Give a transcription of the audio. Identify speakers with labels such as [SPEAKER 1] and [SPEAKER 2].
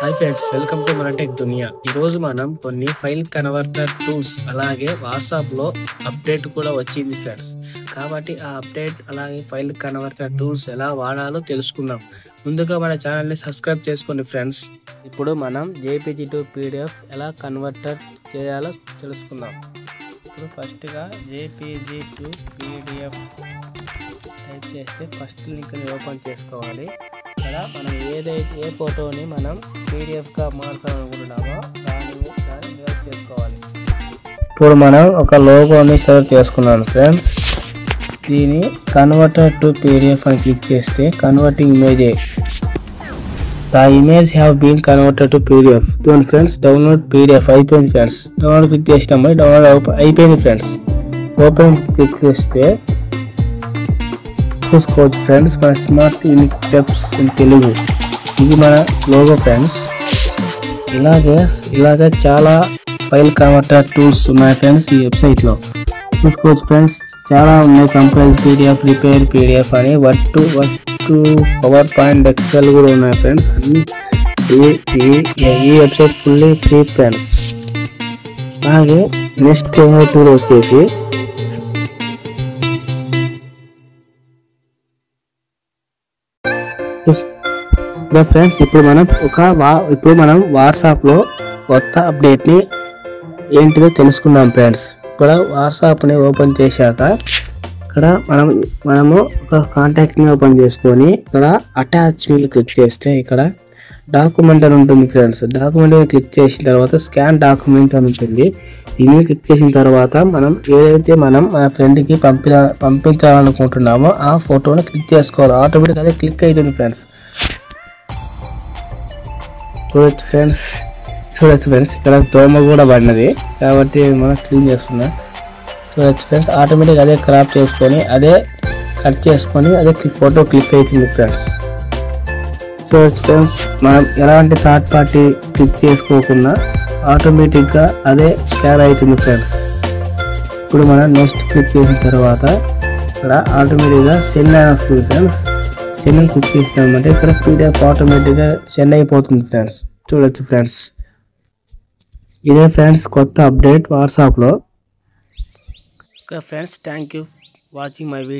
[SPEAKER 1] Hi friends, welcome to మన tech దునియా. ఈరోజు మనం కొన్ని ఫైల్ కన్వర్టర్ టూల్స్ అలాగే వాట్సాప్లో అప్డేట్ కూడా వచ్చింది ఫ్రెండ్స్. కాబట్టి ఆ అప్డేట్ అలాగే ఫైల్ కన్వర్టర్ టూల్స్ ఎలా వాడాలో తెలుసుకుందాం. ముందుగా మన ఛానల్ని సబ్స్క్రైబ్ చేసుకోండి ఫ్రెండ్స్. ఇప్పుడు మనం జేపీజీ టు పీడిఎఫ్ ఎలా కన్వర్టర్ చేయాలో తెలుసుకుందాం. ఇప్పుడు ఫస్ట్గా జేపీజీ టు పీడిఎఫ్ టైప్ చేస్తే ఫస్ట్ లింక్ని ఓపెన్ చేసుకోవాలి. ఇక్కడ మనం ఏ ఫోటోని మనం పీడిఎఫ్గా మార్చాలనుకుంటున్నామో దాన్ని సెలెక్ట్ చేసుకోవాలి. ఇప్పుడు మనం ఒక లోగోని సెలెక్ట్ చేసుకున్నాను ఫ్రెండ్స్. దీన్ని కన్వర్టర్ టు పీడిఎఫ్ అని క్లిక్ చేస్తే converting image the image have been converted to PDF. చూడండి ఫ్రెండ్స్, డౌన్లోడ్ పీడిఎఫ్ అయిపోయింది ఫ్రెండ్స్. డౌన్లోడ్ క్లిక్ చేసినాము, డౌన్లోడ్ అయిపోయింది ఫ్రెండ్స్. ఓపెన్ క్లిక్ చేస్తే చూసుకోవచ్చు ఫ్రెండ్స్, మన smart unique steps in Telugu. ఇది మన లోగో ఫ్రెండ్స్. ఇలాగే చాలా ఫైల్ కన్వర్టర్ టూల్స్ ఉన్నాయి ఫ్రెండ్స్ ఈ వెబ్సైట్లో. చూసుకోవచ్చు ఫ్రెండ్స్, చాలా ఉన్నాయి. కంప్రైజ్ పీడిఎఫ్, రిపేర్ పీడిఎఫ్ అని word to power point, XL కూడా ఉన్నాయి ఫ్రెండ్స్. అన్ని ఈ వెబ్సైట్ ఫుల్లీ ఫ్రీ ఫ్రెండ్స్. అలాగే నెక్స్ట్ టూల్ వచ్చేసి ఫ్రెండ్స్, ఇప్పుడు మనం వాట్సాప్లో కొత్త అప్డేట్ని ఏంటిదో తెలుసుకుందాం ఫ్రెండ్స్. ఇక్కడ వాట్సాప్ని ఓపెన్ చేశాక ఇక్కడ మనము ఒక కాంటాక్ట్ని ఓపెన్ చేసుకొని ఇక్కడ అటాచ్ క్లిక్ చేస్తే ఇక్కడ డాక్యుమెంట్ అని ఉంటుంది ఫ్రెండ్స్. డాక్యుమెంట్ క్లిక్ చేసిన తర్వాత స్కాన్ డాక్యుమెంట్ అని ఉంటుంది. దీన్ని క్లిక్ చేసిన తర్వాత మనం ఏదైతే మనం మన ఫ్రెండ్కి పంపించాలనుకుంటున్నామో ఆ ఫోటోని క్లిక్ చేసుకోవాలి. ఆటోమేటిక్గా అదే క్లిక్ అవుతుంది ఫ్రెండ్స్. చూడొచ్చు ఫ్రెండ్స్, ఇక్కడ దోమ కూడా పడినది కాబట్టి మనం క్లీన్ చేస్తున్నా. చూడొచ్చు ఫ్రెండ్స్, ఆటోమేటిక్గా అదే క్రాప్ చేసుకొని అదే కట్ చేసుకొని అదే ఫోటో క్లిక్ అవుతుంది ఫ్రెండ్స్. చూడొచ్చు ఫ్రెండ్స్, మనం ఎలాంటి థర్డ్ పార్టీ క్లిక్ చేసుకోకుండా ఆటోమేటిక్గా అదే స్కాన్ అవుతుంది ఫ్రెండ్స్. ఇప్పుడు మనం నెక్స్ట్ క్లిక్ చేసిన తర్వాత ఇక్కడ ఆటోమేటిక్గా సెండ్ అని వస్తుంది ఫ్రెండ్స్. సెండ్ క్లిక్ చేసినామంటే ఇక్కడ పీడిఎఫ్ ఆటోమేటిక్గా సెండ్ అయిపోతుంది ఫ్రెండ్స్. చూడొచ్చు ఫ్రెండ్స్, ఇదే ఫ్రెండ్స్ కొత్త అప్డేట్ వాట్సాప్లో. Okay friends, thank you watching my video.